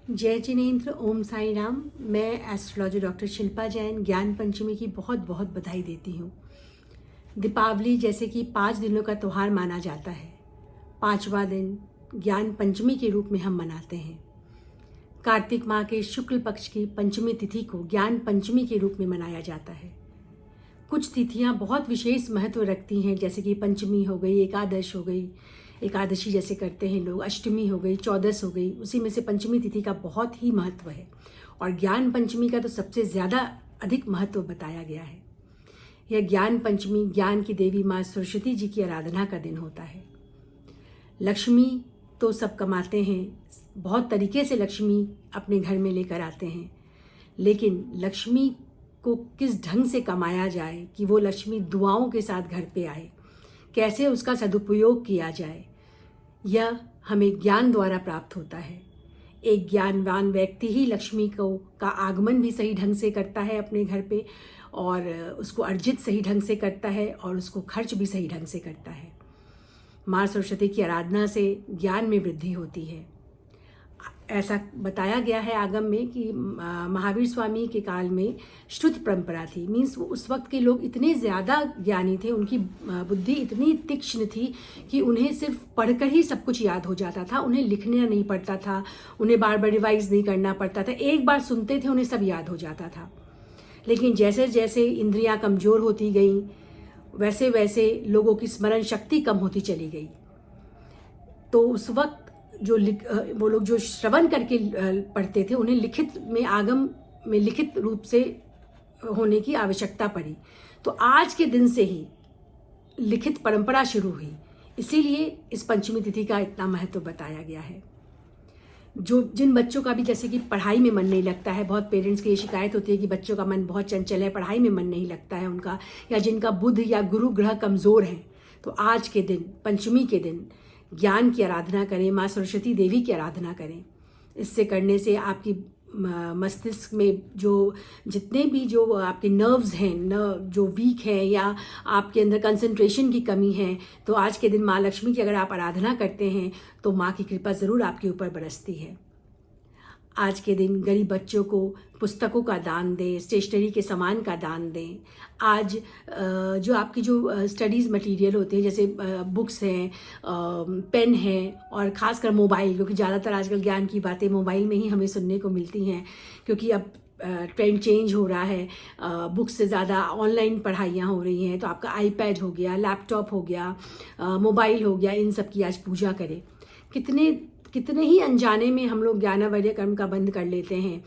जय जिनेन्द्र, ओम साई राम। मैं astrologer doctor Shilpa Jain ज्ञान पंचमी की बहुत बहुत बधाई देती हूँ। दीपावली जैसे कि 5 दिनों का त्यौहार माना जाता है, 5वां दिन ज्ञान पंचमी के रूप में हम मनाते हैं। कार्तिक माह के शुक्ल पक्ष की पंचमी तिथि को ज्ञान पंचमी के रूप में मनाया जाता है। कुछ तिथियाँ बहुत विशेष महत्व रखती हैं, जैसे कि पंचमी हो गई, एकादश हो गई, एकादशी जैसे करते हैं लोग, अष्टमी हो गई, चौदस हो गई। उसी में से पंचमी तिथि का बहुत ही महत्व है और ज्ञान पंचमी का तो सबसे ज़्यादा अधिक महत्व बताया गया है। यह ज्ञान पंचमी ज्ञान की देवी माँ सरस्वती जी की आराधना का दिन होता है। लक्ष्मी तो सब कमाते हैं, बहुत तरीके से लक्ष्मी अपने घर में लेकर आते हैं, लेकिन लक्ष्मी को किस ढंग से कमाया जाए कि वो लक्ष्मी दुआओं के साथ घर पे आए, कैसे उसका सदुपयोग किया जाए, यह हमें ज्ञान द्वारा प्राप्त होता है। एक ज्ञानवान व्यक्ति ही लक्ष्मी का आगमन भी सही ढंग से करता है अपने घर पे, और उसको अर्जित सही ढंग से करता है और उसको खर्च भी सही ढंग से करता है। माँ सरस्वती की आराधना से ज्ञान में वृद्धि होती है। ऐसा बताया गया है आगम में कि महावीर स्वामी के काल में श्रुत परंपरा थी। मीन्स उस वक्त के लोग इतने ज़्यादा ज्ञानी थे, उनकी बुद्धि इतनी तीक्ष्ण थी कि उन्हें सिर्फ पढ़कर ही सब कुछ याद हो जाता था। उन्हें लिखना नहीं पड़ता था, उन्हें बार बार रिवाइज नहीं करना पड़ता था, एक बार सुनते थे उन्हें सब याद हो जाता था। लेकिन जैसे जैसे इंद्रियां कमज़ोर होती गईं, वैसे वैसे लोगों की स्मरण शक्ति कम होती चली गई। तो उस वक्त वो लोग जो श्रवण करके पढ़ते थे, उन्हें लिखित में आगम में लिखित रूप से होने की आवश्यकता पड़ी। तो आज के दिन से ही लिखित परंपरा शुरू हुई, इसीलिए इस पंचमी तिथि का इतना महत्व बताया गया है। जिन बच्चों का भी जैसे कि पढ़ाई में मन नहीं लगता है, बहुत पेरेंट्स की ये शिकायत होती है कि बच्चों का मन बहुत चंचल है, पढ़ाई में मन नहीं लगता है उनका, या जिनका बुध या गुरु ग्रह कमज़ोर हैं, तो आज के दिन पंचमी के दिन ज्ञान की आराधना करें, माँ सरस्वती देवी की आराधना करें। इससे करने से आपकी मस्तिष्क में जितने भी आपके नर्व्स हैं, जो वीक हैं, या आपके अंदर कंसंट्रेशन की कमी है, तो आज के दिन माँ लक्ष्मी की अगर आप आराधना करते हैं तो माँ की कृपा ज़रूर आपके ऊपर बरसती है। आज के दिन गरीब बच्चों को पुस्तकों का दान दें, स्टेशनरी के सामान का दान दें। आज जो आपकी स्टडीज़ मटेरियल होते हैं, जैसे बुक्स हैं, पेन है, और ख़ासकर मोबाइल, क्योंकि ज़्यादातर आजकल ज्ञान की बातें मोबाइल में ही हमें सुनने को मिलती हैं, क्योंकि अब ट्रेंड चेंज हो रहा है। बुक्स से ज़्यादा ऑनलाइन पढ़ाइयाँ हो रही हैं, तो आपका आईपैड हो गया, लैपटॉप हो गया, मोबाइल हो गया, इन सब की आज पूजा करें। कितने ही अनजाने में हम लोग ज्ञानावर्य कर्म का बंद कर लेते हैं।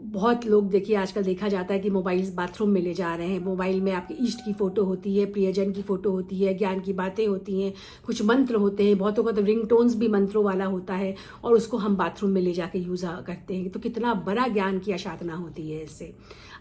बहुत लोग देखिए, आजकल देखा जाता है कि मोबाइल बाथरूम में ले जा रहे हैं। मोबाइल में आपके इष्ट की फ़ोटो होती है, प्रियजन की फ़ोटो होती है, ज्ञान की बातें होती हैं, कुछ मंत्र होते हैं, बहुतों का तो रिंगटोन्स भी मंत्रों वाला होता है, और उसको हम बाथरूम में ले जाके यूज़ करते हैं। तो कितना बड़ा ज्ञान की अशातना होती है इससे।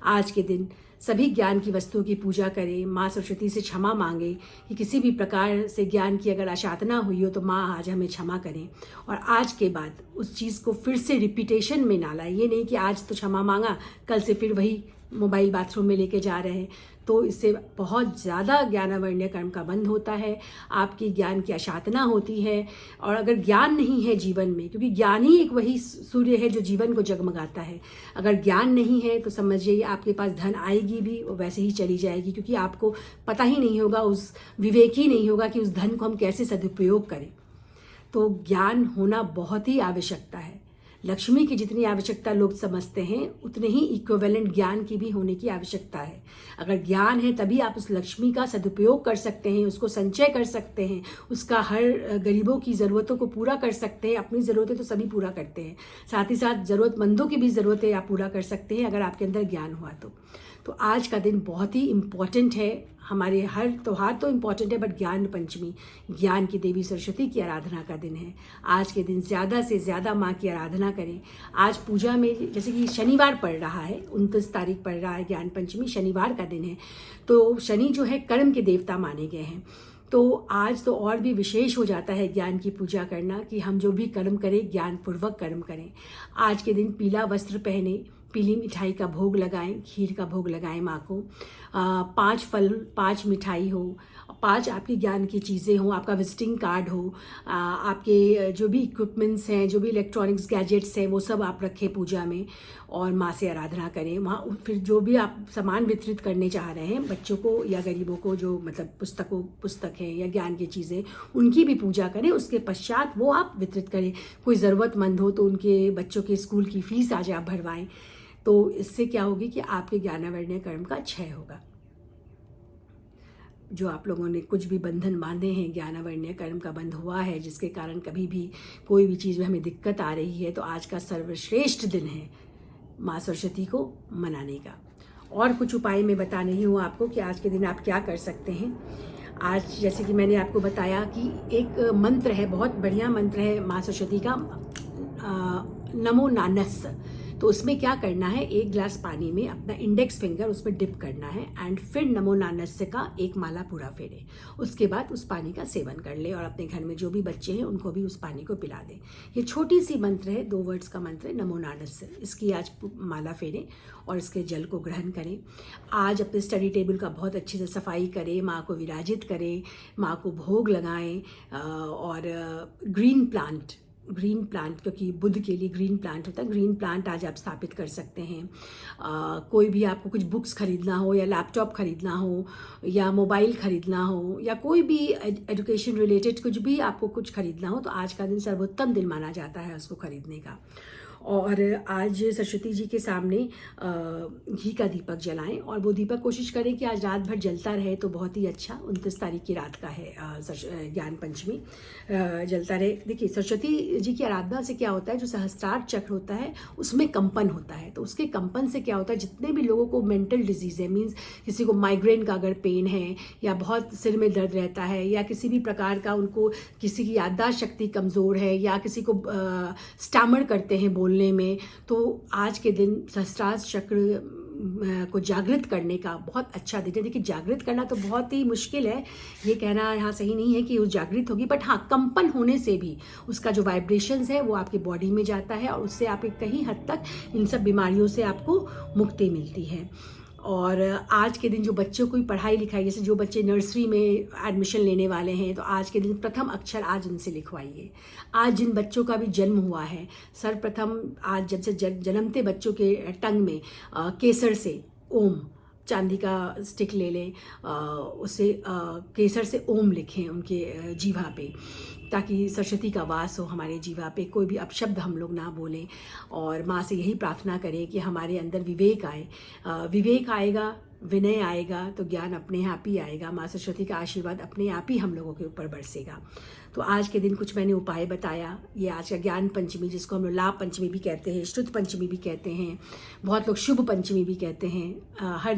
आज के दिन सभी ज्ञान की वस्तुओं की पूजा करें, माँ सरस्वती से क्षमा मांगे कि किसी भी प्रकार से ज्ञान की अगर अशातना हुई हो तो माँ आज हमें क्षमा करें, और आज के बाद उस चीज़ को फिर से रिपीटेशन में ना लाए। ये नहीं कि आज तो क्षमा मांगा, कल से फिर वही मोबाइल बाथरूम में लेके जा रहे हैं, तो इससे बहुत ज़्यादा ज्ञानावर्ण्य कर्म का बंध होता है, आपकी ज्ञान की अशातना होती है। और अगर ज्ञान नहीं है जीवन में, क्योंकि ज्ञान ही एक वही सूर्य है जो जीवन को जगमगाता है, अगर ज्ञान नहीं है तो समझिए आपके पास धन आएगी भी वैसे ही चली जाएगी, क्योंकि आपको पता ही नहीं होगा, उस विवेक ही नहीं होगा कि उस धन को हम कैसे सदुपयोग करें। तो ज्ञान होना बहुत ही आवश्यकता है। लक्ष्मी की जितनी आवश्यकता लोग समझते हैं, उतने ही इक्विवेलेंट ज्ञान की भी होने की आवश्यकता है। अगर ज्ञान है तभी आप उस लक्ष्मी का सदुपयोग कर सकते हैं, उसको संचय कर सकते हैं, उसका हर गरीबों की ज़रूरतों को पूरा कर सकते हैं। अपनी ज़रूरतें तो सभी पूरा करते हैं, साथ ही साथ ज़रूरतमंदों की भी ज़रूरतें आप पूरा कर सकते हैं अगर आपके अंदर ज्ञान हुआ तो आज का दिन बहुत ही इम्पॉर्टेंट है। हमारे हर त्यौहार तो इम्पॉर्टेंट है, बट ज्ञान पंचमी ज्ञान की देवी सरस्वती की आराधना का दिन है। आज के दिन ज़्यादा से ज़्यादा माँ की आराधना करें। आज पूजा में, जैसे कि शनिवार पड़ रहा है, 29 तारीख पड़ रहा है ज्ञान पंचमी, शनिवार का दिन है, तो शनि जो है कर्म के देवता माने गए हैं। तो आज तो और भी विशेष हो जाता है ज्ञान की पूजा करना, कि हम जो भी कर्म करें ज्ञान पूर्वक कर्म करें। आज के दिन पीला वस्त्र पहने, पीली मिठाई का भोग लगाएं, खीर का भोग लगाएं माँ को। 5 फल, 5 मिठाई हो, 5 आपकी ज्ञान की चीज़ें हों, आपका विजिटिंग कार्ड हो, आपके जो भी इक्विपमेंट्स हैं, जो भी इलेक्ट्रॉनिक्स गैजेट्स हैं, वो सब आप रखें पूजा में और माँ से आराधना करें। वहाँ फिर जो भी आप सामान वितरित करने चाह रहे हैं बच्चों को या गरीबों को, जो मतलब पुस्तक है या ज्ञान की चीज़ें, उनकी भी पूजा करें। उसके पश्चात वो आप वितरित करें। कोई ज़रूरतमंद हो तो उनके बच्चों के स्कूल की फ़ीस आज आप भरवाएं। तो इससे क्या होगी कि आपके ज्ञानावर्ण्य कर्म का क्षय होगा। जो आप लोगों ने कुछ भी बंधन बांधे हैं, ज्ञानावर्ण्य कर्म का बंध हुआ है, जिसके कारण कभी भी कोई भी चीज़ में हमें दिक्कत आ रही है, तो आज का सर्वश्रेष्ठ दिन है माँ सरस्वती को मनाने का। और कुछ उपाय मैं बता रही हूँ आपको कि आज के दिन आप क्या कर सकते हैं। आज जैसे कि मैंने आपको बताया कि एक मंत्र है, बहुत बढ़िया मंत्र है माँ सरस्वती का, नमो नानस। तो उसमें क्या करना है, 1 गिलास पानी में अपना इंडेक्स फिंगर उसमें डिप करना है एंड फिर नमो नानस्य का एक माला पूरा फेरे। उसके बाद उस पानी का सेवन कर ले और अपने घर में जो भी बच्चे हैं उनको भी उस पानी को पिला दें। ये छोटी सी मंत्र है, 2 वर्ड्स का मंत्र है, नमो नानस्य। इसकी आज माला फेरें और इसके जल को ग्रहण करें। आज अपने स्टडी टेबल का बहुत अच्छे से सफाई करें, माँ को विराजित करें, माँ को भोग लगाएं और ग्रीन प्लांट, क्योंकि बुध के लिए ग्रीन प्लांट होता है, ग्रीन प्लांट आज आप स्थापित कर सकते हैं। कोई भी आपको कुछ बुक्स खरीदना हो या लैपटॉप खरीदना हो या मोबाइल खरीदना हो या कोई भी एजुकेशन रिलेटेड कुछ भी आपको कुछ खरीदना हो, तो आज का दिन सर्वोत्तम दिन माना जाता है उसको खरीदने का। और आज सरस्वती जी के सामने घी का दीपक जलाएं और वो दीपक कोशिश करें कि आज रात भर जलता रहे तो बहुत ही अच्छा। 29 तारीख की रात का है ज्ञान पंचमी, जलता रहे। देखिए सरस्वती जी की आराधना से क्या होता है, जो सहस्त्रार चक्र होता है उसमें कंपन होता है, तो उसके कंपन से क्या होता है, जितने भी लोगों को मेंटल डिजीज है, मीन्स किसी को माइग्रेन का अगर पेन है या बहुत सिर में दर्द रहता है या किसी भी प्रकार का उनको किसी की याददाश्त शक्ति कमज़ोर है या किसी को स्टैमर करते हैं बोलने में, तो आज के दिन सहस्त्रार चक्र को जागृत करने का बहुत अच्छा दिन है। देखिए जागृत करना तो बहुत ही मुश्किल है, ये कहना यहाँ सही नहीं है कि वो जागृत होगी, बट हाँ कंपन होने से भी उसका जो वाइब्रेशंस है वो आपकी बॉडी में जाता है और उससे आप कहीं हद तक इन सब बीमारियों से आपको मुक्ति मिलती है। और आज के दिन जो बच्चों को पढ़ाई लिखाई, जैसे जो बच्चे नर्सरी में एडमिशन लेने वाले हैं, तो आज के दिन प्रथम अक्षर आज उनसे लिखवाइए। आज जिन बच्चों का भी जन्म हुआ है, सर्वप्रथम आज जब से जन्मते बच्चों के टंग में केसर से ओम, चांदी का स्टिक ले लें, उससे केसर से ओम लिखें उनके जीवा पे, ताकि सरस्वती का वास हो हमारे जीवा पे, कोई भी अपशब्द हम लोग ना बोलें। और माँ से यही प्रार्थना करें कि हमारे अंदर विवेक आए, विवेक आएगा, विनय आएगा तो ज्ञान अपने आप ही आएगा। माँ सरस्वती का आशीर्वाद अपने आप ही हम लोगों के ऊपर बरसेगा। तो आज के दिन कुछ मैंने उपाय बताया। ये आज का ज्ञान पंचमी, जिसको हम लोग लाभ पंचमी भी कहते हैं, श्रुत पंचमी भी कहते हैं, बहुत लोग शुभ पंचमी भी कहते हैं। हर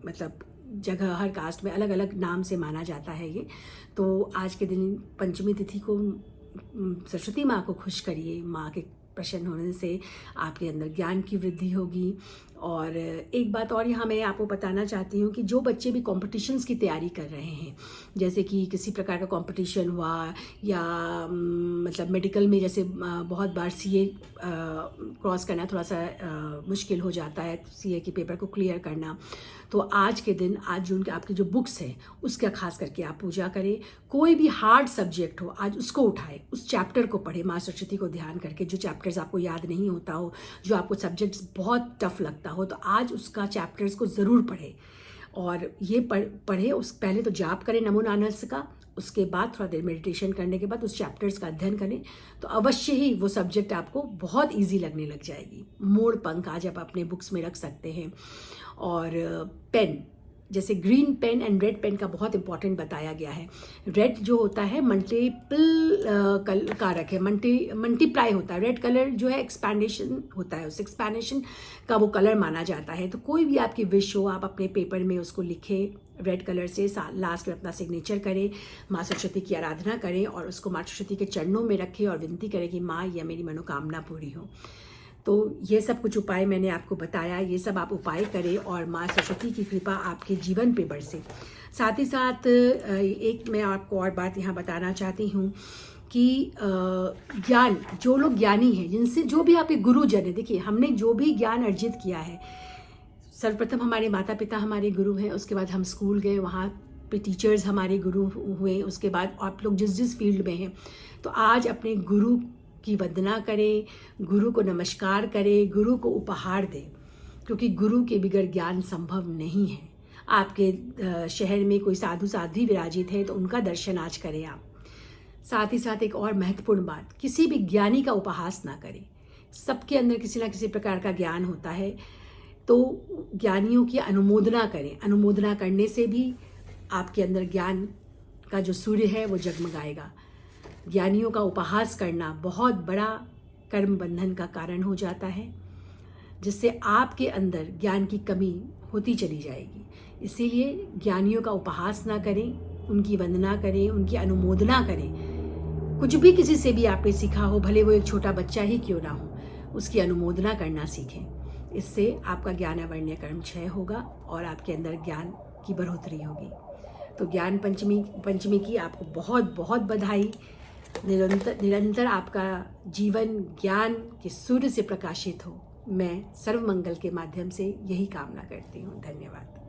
मतलब जगह, हर कास्ट में अलग अलग नाम से माना जाता है ये। तो आज के दिन पंचमी तिथि को सरस्वती माँ को खुश करिए। माँ के प्रसन्न होने से आपके अंदर ज्ञान की वृद्धि होगी। और एक बात और यहाँ मैं आपको बताना चाहती हूँ कि जो बच्चे भी कॉम्पिटिशन्स की तैयारी कर रहे हैं, जैसे कि किसी प्रकार का कंपटीशन हुआ या मतलब मेडिकल में, जैसे बहुत बार सीए क्रॉस करना थोड़ा सा मुश्किल हो जाता है, सीए के पेपर को क्लियर करना, तो आज के दिन, आज जो आपकी जो बुक्स हैं उसका खास करके आप पूजा करें। कोई भी हार्ड सब्जेक्ट हो आज उसको उठाए, उस चैप्टर को पढ़े माँ सरस्वती को ध्यान करके। जो चैप्टर्स आपको याद नहीं होता हो, जो आपको सब्जेक्ट्स बहुत टफ लगता हो, तो आज उसका चैप्टर्स को ज़रूर पढ़े। और ये पढ़े, उस पहले तो जाप करें नमो नानस्य का, उसके बाद थोड़ा देर मेडिटेशन करने के बाद उस चैप्टर्स का अध्ययन करें, तो अवश्य ही वो सब्जेक्ट आपको बहुत इजी लगने लग जाएगी। मोड़ पंख आज आप अपने बुक्स में रख सकते हैं। और पेन, जैसे green pen and red pen का बहुत इंपॉर्टेंट बताया गया है। रेड जो होता है मल्टीपल कारक है, मल्टीप्लाई होता है। रेड कलर जो है एक्सपैंडेशन होता है, उस एक्सपैंडेशन का वो कलर माना जाता है। तो कोई भी आपकी विश हो, आप अपने पेपर में उसको लिखें रेड कलर से, लास्ट में अपना सिग्नेचर करें, माँ सरस्वती की आराधना करें और उसको माँ सरस्वती के चरणों में रखें और विनती करें कि माँ यह मेरी मनोकामना पूरी हो। तो ये सब कुछ उपाय मैंने आपको बताया, ये सब आप उपाय करें और माँ सरस्वती की कृपा आपके जीवन पे बरसे। साथ ही साथ एक मैं आपको और बात यहाँ बताना चाहती हूँ कि ज्ञान, जो लोग ज्ञानी हैं, जिनसे जो भी आपके गुरुजन है, देखिए हमने जो भी ज्ञान अर्जित किया है, सर्वप्रथम हमारे माता पिता हमारे गुरु हैं, उसके बाद हम स्कूल गए, वहाँ पे टीचर्स हमारे गुरु हुए, उसके बाद आप लोग जिस जिस फील्ड में हैं, तो आज अपने गुरु की वंदना करें, गुरु को नमस्कार करें, गुरु को उपहार दें, क्योंकि गुरु के बगैर ज्ञान संभव नहीं है। आपके शहर में कोई साधु साध्वी विराजित है तो उनका दर्शन आज करें आप। साथ ही साथ एक और महत्वपूर्ण बात, किसी भी ज्ञानी का उपहास ना करें। सबके अंदर किसी ना किसी प्रकार का ज्ञान होता है, तो ज्ञानियों की अनुमोदना करें। अनुमोदना करने से भी आपके अंदर ज्ञान का जो सूर्य है वो जगमगाएगा। ज्ञानियों का उपहास करना बहुत बड़ा कर्म बंधन का कारण हो जाता है, जिससे आपके अंदर ज्ञान की कमी होती चली जाएगी। इसीलिए ज्ञानियों का उपहास ना करें, उनकी वंदना करें, उनकी अनुमोदना करें। कुछ भी किसी से भी आपने सीखा हो, भले वो एक छोटा बच्चा ही क्यों ना हो, उसकी अनुमोदना करना सीखें। इससे आपका ज्ञानावर्ण क्रम क्षय होगा और आपके अंदर ज्ञान की बढ़ोतरी होगी। तो ज्ञान पंचमी की आपको बहुत बहुत बधाई। निरंतर आपका जीवन ज्ञान के सूर्य से प्रकाशित हो, मैं सर्व मंगल के माध्यम से यही कामना करती हूँ। धन्यवाद।